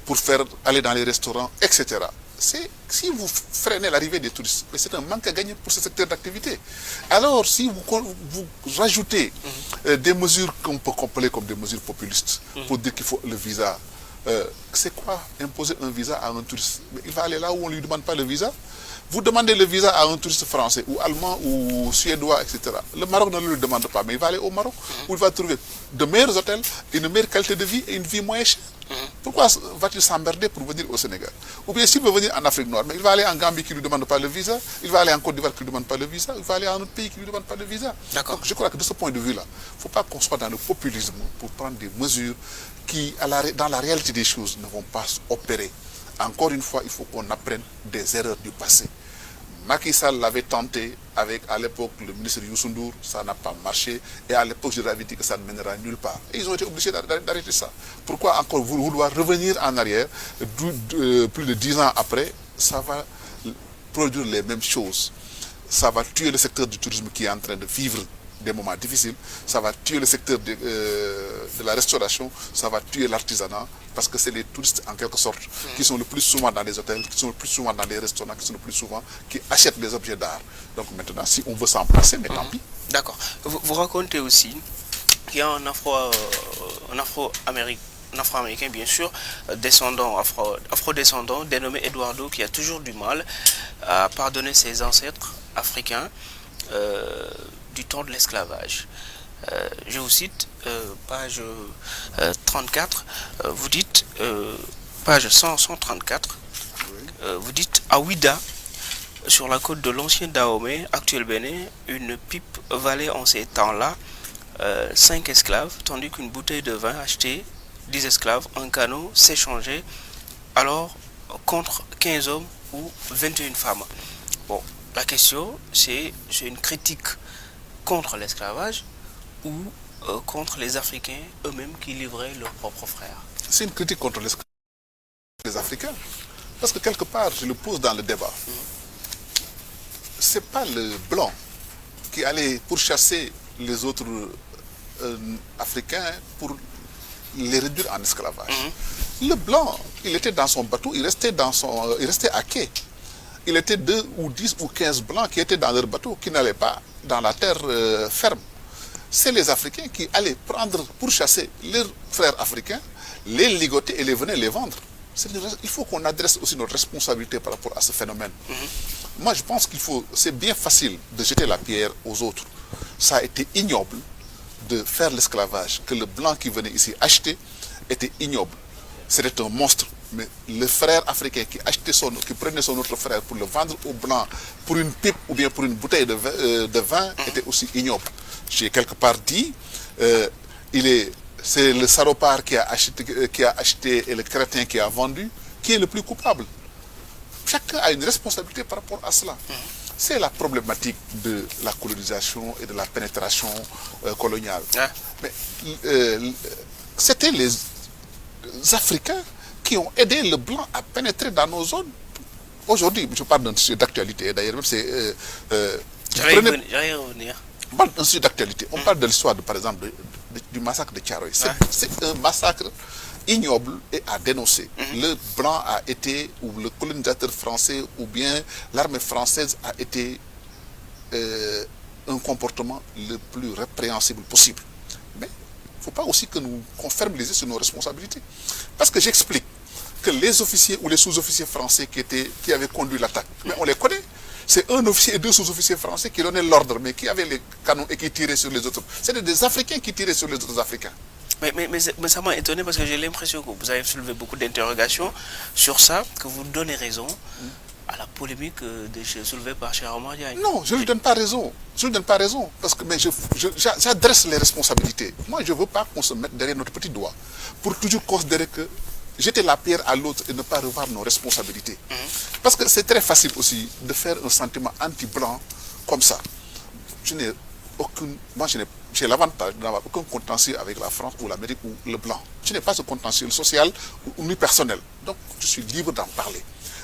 pour faire aller dans les restaurants, etc. Si vous freinez l'arrivée des touristes, c'est un manque à gagner pour ce secteur d'activité. Alors, si vous rajoutez des mesures qu'on peut comparer comme des mesures populistes, pour dire qu'il faut le visa, c'est quoi imposer un visa à un touriste? Il va aller là où on ne lui demande pas le visa. Vous demandez le visa à un touriste français ou allemand ou suédois, etc. Le Maroc ne le demande pas, mais il va aller au Maroc où il va trouver de meilleurs hôtels, une meilleure qualité de vie et une vie moins chère. Pourquoi va-t-il s'emmerder pour venir au Sénégal? Ou bien s'il veut venir en Afrique noire, mais il va aller en Gambie qui ne lui demande pas le visa, il va aller en Côte d'Ivoire qui ne lui demande pas le visa, il va aller en un autre pays qui ne lui demande pas le visa. Donc je crois que de ce point de vue-là, il ne faut pas qu'on soit dans le populisme pour prendre des mesures qui, dans la réalité des choses, ne vont pas opérer. Encore une fois, il faut qu'on apprenne des erreurs du passé. Macky Sall l'avait tenté avec, à l'époque, le ministre Youssou Ndour, ça n'a pas marché. Et à l'époque, je leur avais dit que ça ne mènera nulle part. Et ils ont été obligés d'arrêter ça. Pourquoi encore vouloir revenir en arrière, plus de 10 ans après, ça va produire les mêmes choses. Ça va tuer le secteur du tourisme qui est en train de vivre des moments difficiles, ça va tuer le secteur de la restauration, ça va tuer l'artisanat, parce que c'est les touristes en quelque sorte qui sont le plus souvent dans les hôtels, qui sont le plus souvent dans les restaurants, qui sont le plus souvent qui achètent des objets d'art. Donc maintenant, si on veut s'en passer, mais tant pis. D'accord. Vous racontez aussi qu'il y a un Afro-américain, bien sûr, afro-descendant, dénommé Eduardo, qui a toujours du mal à pardonner ses ancêtres africains du temps de l'esclavage. Je vous cite, page 34, vous dites, page 134, vous dites, à Ouida, sur la côte de l'ancien Dahomey, actuel Bénin, une pipe valait en ces temps-là 5 esclaves, tandis qu'une bouteille de vin achetée, 10 esclaves, un canot s'échangeait alors contre 15 hommes ou 21 femmes. Bon, la question, c'est une critique contre l'esclavage ou contre les Africains eux-mêmes qui livraient leurs propres frères? C'est une critique contre les Africains. Parce que quelque part, je le pose dans le débat. C'est pas le blanc qui allait pourchasser les autres Africains pour les réduire en esclavage. Le blanc, il était dans son bateau, il restait à quai. Il était 2 ou 10 ou 15 blancs qui étaient dans leur bateau, qui n'allaient pas dans la terre ferme. C'est les Africains qui allaient pourchasser leurs frères africains, les ligoter et les venir les vendre. Il faut qu'on adresse aussi notre responsabilité par rapport à ce phénomène. Moi, je pense c'est bien facile de jeter la pierre aux autres. Ça a été ignoble de faire l'esclavage, que le blanc qui venait ici acheter était ignoble. C'était un monstre. Mais le frère africain qui prenait son autre frère pour le vendre au blanc, pour une pipe ou bien pour une bouteille de vin, était aussi ignoble. J'ai quelque part dit, c'est le salopard qui a acheté et le crétin qui a vendu, qui est le plus coupable. Chacun a une responsabilité par rapport à cela. c'est la problématique de la colonisation et de la pénétration coloniale. Ah. Mais c'était les Africains qui ont aidé le blanc à pénétrer dans nos zones. Aujourd'hui, je parle d'un sujet d'actualité, d'ailleurs, même c'est... J'allais y revenir. On parle d'un sujet d'actualité. On parle de l'histoire, par exemple, du massacre de Thiaroye. C'est un massacre ignoble et à dénoncer. Le blanc a été, ou le colonisateur français, ou bien l'armée française a été un comportement le plus répréhensible possible. Mais il ne faut pas aussi que nous ferme les yeux sur nos responsabilités. Parce que j'explique que les officiers ou les sous-officiers français qui avaient conduit l'attaque, mais on les connaît. C'est un officier et deux sous-officiers français qui donnaient l'ordre, mais qui avaient les canons et qui tiraient sur les autres. C'était des Africains qui tiraient sur les autres Africains. Mais ça m'a étonné parce que j'ai l'impression que vous avez soulevé beaucoup d'interrogations sur ça, que vous donnez raison à la polémique soulevée par Cheikh Oumar Diagne. Non, je ne lui donne pas raison. Je ne lui donne pas raison. Parce que j'adresse les responsabilités. Moi, je ne veux pas qu'on se mette derrière notre petit doigt pour toujours considérer que jeter la pierre à l'autre et ne pas revoir nos responsabilités. Parce que c'est très facile aussi de faire un sentiment anti-blanc comme ça. J'ai l'avantage de n'avoir aucun contentieux avec la France ou l'Amérique ou le blanc. Je n'ai pas ce contentieux social ou ni personnel. Donc, je suis libre d'en parler.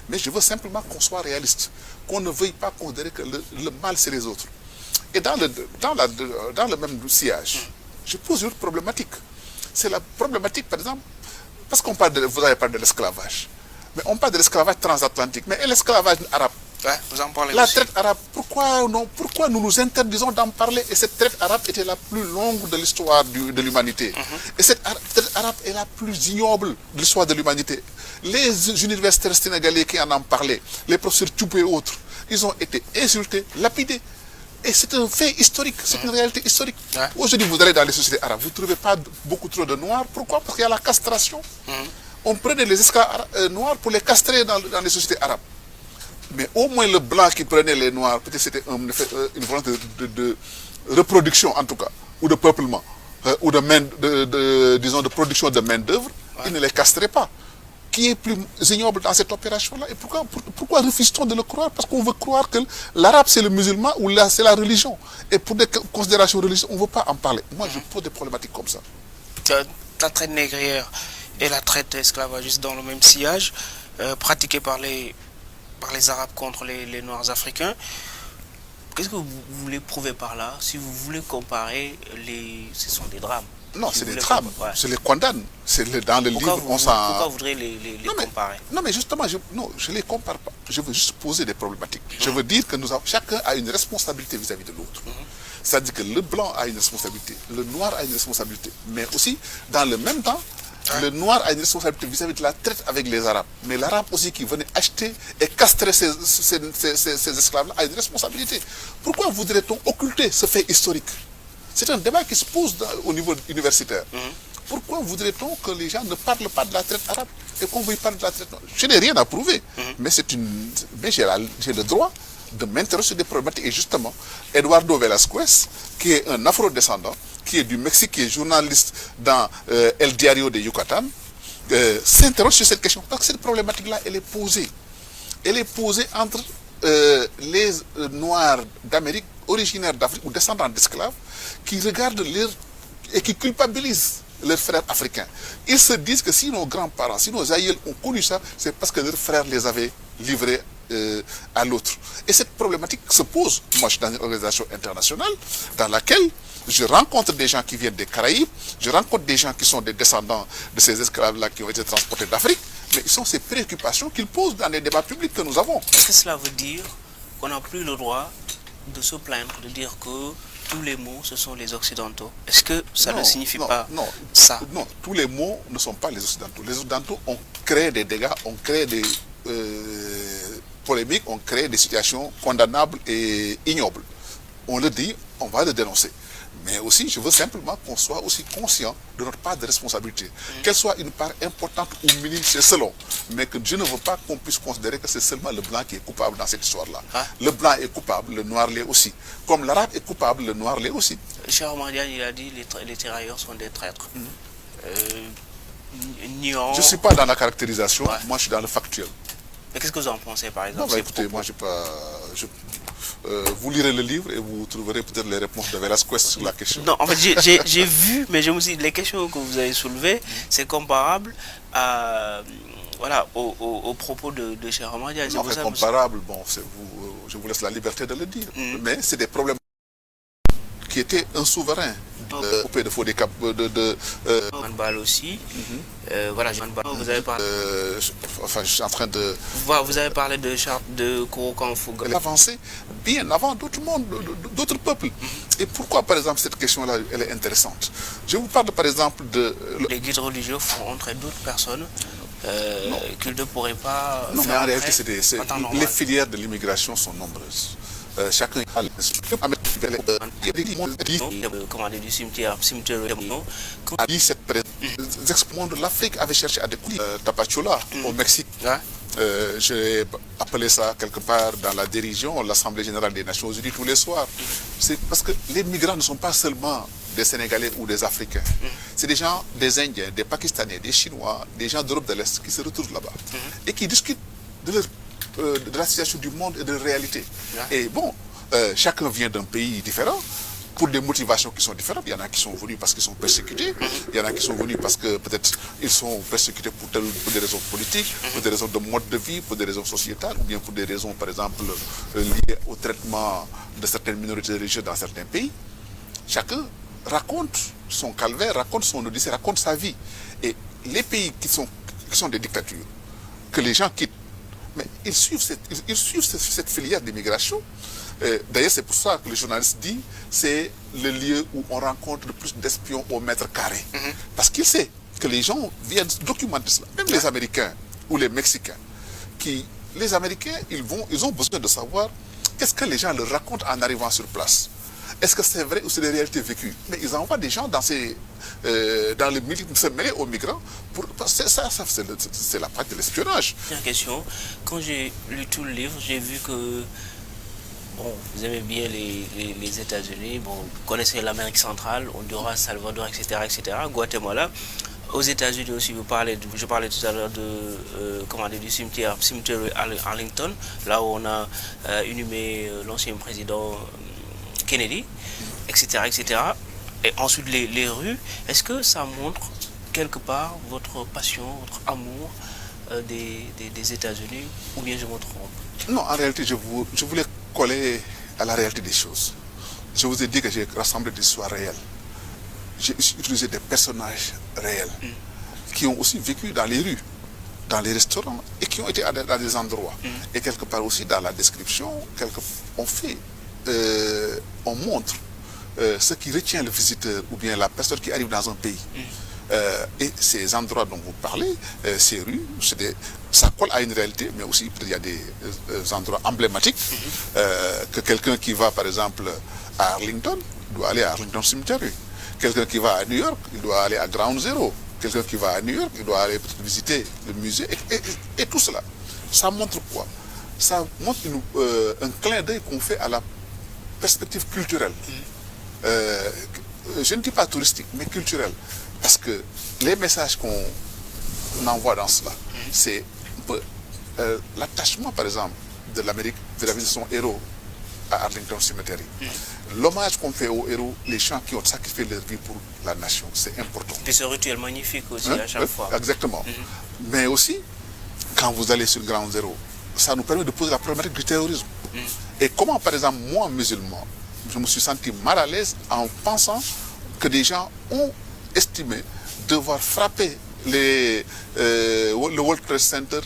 Mais je veux simplement qu'on soit réaliste, qu'on ne veuille pas considérer que le mal, c'est les autres. Et dans le même sillage, je pose une autre problématique. C'est la problématique, par exemple, parce qu'on parle vous avez parlé de l'esclavage. Mais on parle de l'esclavage transatlantique. Mais et l'esclavage arabe? Ouais, vous en parlez la aussi. traite arabe, pourquoi nous nous interdisons d'en parler? Et cette traite arabe était la plus longue de l'histoire de l'humanité. Et cette traite arabe est la plus ignoble de l'histoire de l'humanité. Les universitaires sénégalais qui en ont parlé, les professeurs Tchoupé et autres, ils ont été insultés, lapidés. Et c'est un fait historique, c'est une réalité historique. Aujourd'hui, vous allez dans les sociétés arabes, vous ne trouvez pas beaucoup trop de noirs. Pourquoi? Parce qu'il y a la castration. On prenait les esclaves noirs pour les castrer dans les sociétés arabes. Mais au moins le blanc qui prenait les noirs, peut-être c'était une volonté de reproduction en tout cas, ou de peuplement, ou de production de main-d'œuvre, il ne les castrait pas. Qui est plus ignoble dans cette opération-là? Et pourquoi refuse-t-on de le croire? Parce qu'on veut croire que l'arabe c'est le musulman ou là c'est la religion. Et pour des considérations religieuses, on ne veut pas en parler. Moi, je pose des problématiques comme ça. La traite négrière et la traite esclavagiste dans le même sillage, pratiquée par les Arabes contre les Noirs africains. Qu'est-ce que vous voulez prouver par là? Si vous voulez comparer, ce sont des drames. Non, c'est des drames. Je les condamne. Dans le livre, on s'en... Pourquoi voudrez les comparer? Non, mais justement, je ne les compare pas. Je veux juste poser des problématiques. Je veux dire que chacun a une responsabilité vis-à-vis de l'autre. C'est-à-dire que le blanc a une responsabilité, le noir a une responsabilité. Mais aussi, dans le même temps, le noir a une responsabilité vis-à-vis de la traite avec les Arabes. Mais l'Arabe aussi qui venait acheter et castrer ces esclaves-là a une responsabilité. Pourquoi voudrait-on occulter ce fait historique? C'est un débat qui se pose au niveau universitaire. Pourquoi voudrait-on que les gens ne parlent pas de la traite arabe et qu'on veuille parler de la traite noire? Je n'ai rien à prouver, mais j'ai le droit de m'intéresser sur des problématiques. Et justement, Eduardo Velasquez, qui est un afro-descendant, qui est du Mexique, qui est journaliste dans El Diario de Yucatan, s'interroge sur cette question. Parce que cette problématique-là, elle est posée. Elle est posée entre les Noirs d'Amérique, originaires d'Afrique ou descendants d'esclaves, qui regardent et qui culpabilisent leurs frères africains. Ils se disent que si nos grands-parents, si nos aïeux ont connu ça, c'est parce que leurs frères les avaient livrés à l'autre. Et cette problématique se pose. Moi, je suis dans une organisation internationale dans laquelle je rencontre des gens qui viennent des Caraïbes, je rencontre des gens qui sont des descendants de ces esclaves-là qui ont été transportés d'Afrique, mais ils sont ces préoccupations qu'ils posent dans les débats publics que nous avons. Est-ce que cela veut dire qu'on n'a plus le droit de se plaindre, de dire que tous les mots, ce sont les Occidentaux? Est-ce que ça ne signifie pas ça? Non, tous les mots ne sont pas les Occidentaux. Les Occidentaux ont créé des dégâts, ont créé des polémiques, ont créé des situations condamnables et ignobles. On le dit, on va le dénoncer. Mais aussi, je veux simplement qu'on soit aussi conscient de notre part de responsabilité. Qu'elle soit une part importante ou minime, c'est selon. Mais que je ne veux pas qu'on puisse considérer que c'est seulement le blanc qui est coupable dans cette histoire-là. Le blanc est coupable, le noir l'est aussi. Comme l'arabe est coupable, le noir l'est aussi. Cheikh Oumar Diagne, il a dit que les tirailleurs sont des traîtres. Je ne suis pas dans la caractérisation, moi je suis dans le factuel. Mais qu'est-ce que vous en pensez par exemple? Non, bah, écoutez, moi vous lirez le livre et vous trouverez peut-être les réponses de Velasquez sur la question. Non, en fait, j'ai vu, mais je me suis dit, les questions que vous avez soulevées, c'est comparable à, voilà, aux propos de Cheikh Oumar Diagne. En fait, comparable, bon, je vous laisse la liberté de le dire. Mais c'est des problèmes qui étaient un souverain. De faux des cap de Manbal aussi. Voilà, vous avez parlé. Enfin, je suis en train de. Voilà, vous avez parlé de Kouroukan Fouga. Elle a avancé bien avant d'autres mondes, d'autres peuples. Et pourquoi, par exemple, cette question-là, elle est intéressante? Je vous parle, par exemple, de. Les guides religieux font entrer d'autres personnes qu'ils ne pourraient pas. Non, mais en réalité, les filières de l'immigration sont nombreuses. Chacun a commandé du cimetière quand dit cette explosion de l'Afrique avait cherché à découvrir Tapachula au Mexique. J'ai appelé ça quelque part dans la dérision l'Assemblée générale des Nations Unies tous les soirs. C'est parce que les migrants ne sont pas seulement des Sénégalais ou des Africains. C'est des gens, des Indiens, des Pakistanais, des Chinois, des gens d'Europe de l'Est qui se retrouvent là-bas et qui discutent de la situation du monde et de la réalité. Et bon, chacun vient d'un pays différent pour des motivations qui sont différentes. Il y en a qui sont venus parce qu'ils sont persécutés, il y en a qui sont venus parce que peut-être ils sont persécutés pour des raisons politiques, pour des raisons de mode de vie, pour des raisons sociétales, ou bien pour des raisons, par exemple, liées au traitement de certaines minorités religieuses dans certains pays. Chacun raconte son calvaire, raconte son odyssée, raconte sa vie. Et les pays qui sont des dictatures, que les gens quittent, mais ils suivent cette filière d'immigration. D'ailleurs, c'est pour ça que le journaliste dit c'est le lieu où on rencontre le plus d'espions au mètre carré. Parce qu'il sait que les gens viennent documenter cela. Même les Américains ou les Mexicains. Les Américains, ils ont besoin de savoir qu'est-ce que les gens leur racontent en arrivant sur place. Est-ce que c'est vrai ou c'est des réalités vécues? Mais ils envoient des gens dans le milieu, se mêler aux migrants. C'est la pratique de l'espionnage. Dernière question. Quand j'ai lu tout le livre, j'ai vu que bon, vous aimez bien les États-Unis, bon, vous connaissez l'Amérique centrale, Honduras, Salvador, etc., etc., Guatemala. Aux États-Unis aussi, je parlais tout à l'heure du cimetière Arlington, là où on a inhumé l'ancien président Kennedy, etc., etc. Et ensuite les rues. Est-ce que ça montre quelque part votre passion, votre amour des États-Unis, ou bien je me trompe? Non, en réalité, je voulais coller à la réalité des choses. Je vous ai dit que j'ai rassemblé des histoires réelles. J'ai utilisé des personnages réels qui ont aussi vécu dans les rues, dans les restaurants et qui ont été dans des endroits. Et quelque part aussi dans la description, on montre ce qui retient le visiteur ou bien la personne qui arrive dans un pays. Et ces endroits dont vous parlez, ces rues, ça colle à une réalité, mais aussi il y a des endroits emblématiques que quelqu'un qui va par exemple à Arlington doit aller à Arlington Cemetery. Quelqu'un qui va à New York, il doit aller à Ground Zero. Quelqu'un qui va à New York, il doit aller visiter le musée. Et tout cela, ça montre quoi? Ça montre un clin d'œil qu'on fait à la perspective culturelle. Je ne dis pas touristique, mais culturelle. Parce que les messages qu'on envoie dans cela, c'est l'attachement, par exemple, de l'Amérique vis-à-vis de son héros à Arlington Cemetery. L'hommage qu'on fait aux héros, les gens qui ont sacrifié leur vie pour la nation, c'est important. Et ce rituel magnifique aussi à chaque fois. Exactement. Mais aussi, quand vous allez sur Ground Zero, ça nous permet de poser la problématique du terrorisme. Et comment, par exemple, moi, musulman, je me suis senti mal à l'aise en pensant que des gens ont estimé devoir frapper le World Trade Center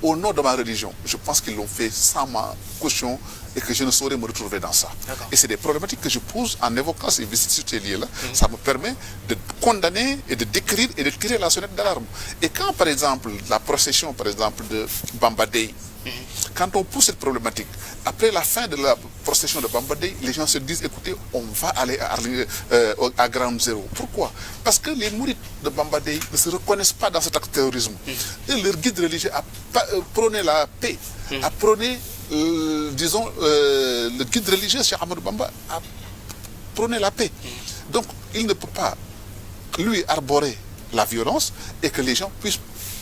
au nom de ma religion. Je pense qu'ils l'ont fait sans ma caution et que je ne saurais me retrouver dans ça. Et c'est des problématiques que je pose en évoquant ces visites sur ces lieux-là. Ça me permet de condamner et de décrire et de tirer la sonnette d'alarme. Et quand, par exemple, la procession, par exemple, de Bamba Day, quand on pousse cette problématique, après la fin de la procession de Bamba Day, les gens se disent, écoutez, on va aller à Ground Zero. Pourquoi? Parce que les mourides de Bamba Day ne se reconnaissent pas dans cet acte de terrorisme. Et leur guide religieux a prôné la paix, a prôné, disons, le guide religieux, Cheikh Ahmadou Bamba, a prôné la paix. Donc, il ne peut pas, lui, arborer la violence et que les gens puissent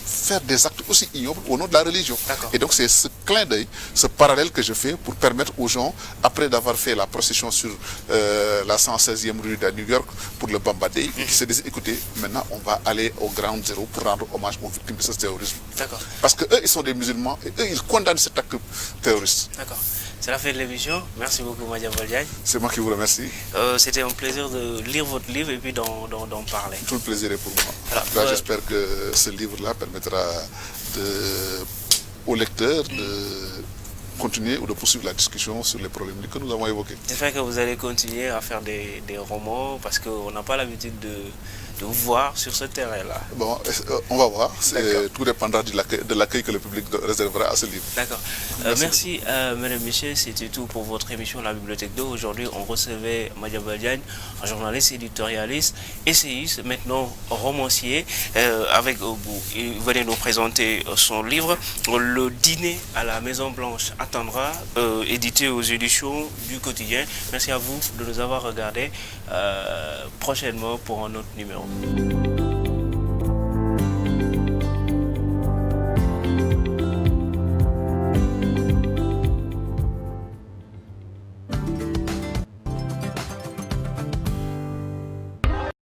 faire des actes aussi ignobles au nom de la religion. D'accord. Et donc c'est ce clin d'œil, ce parallèle que je fais pour permettre aux gens, après d'avoir fait la procession sur la 116e rue de New York pour le Bamba Day, qui se disent, écoutez, maintenant on va aller au Ground Zero pour rendre hommage aux victimes de ce terrorisme. D'accord. Parce qu'eux, ils sont des musulmans et eux, ils condamnent cet acte terroriste. D'accord. C'est la fin de l'émission. Merci beaucoup, Madiambal Diagne. C'est moi qui vous remercie. C'était un plaisir de lire votre livre et puis d'en parler. Tout le plaisir est pour moi. Voilà. J'espère que ce livre-là permettra aux lecteurs de continuer ou de poursuivre la discussion sur les problèmes que nous avons évoqués. J'espère que vous allez continuer à faire des romans parce qu'on n'a pas l'habitude de vous voir sur ce terrain-là. Bon, on va voir. Tout dépendra de l'accueil que le public réservera à ce livre. D'accord. Merci, Mesdames, Messieurs. C'était tout pour votre émission La Bibliothèque d'eau. Aujourd'hui, on recevait Madiambal Diagne, un journaliste, éditorialiste, essayiste, maintenant romancier, avec il venait nous présenter son livre, Le dîner à la Maison Blanche attendra, édité aux éditions du Quotidien. Merci à vous de nous avoir regardés. Prochainement pour un autre numéro.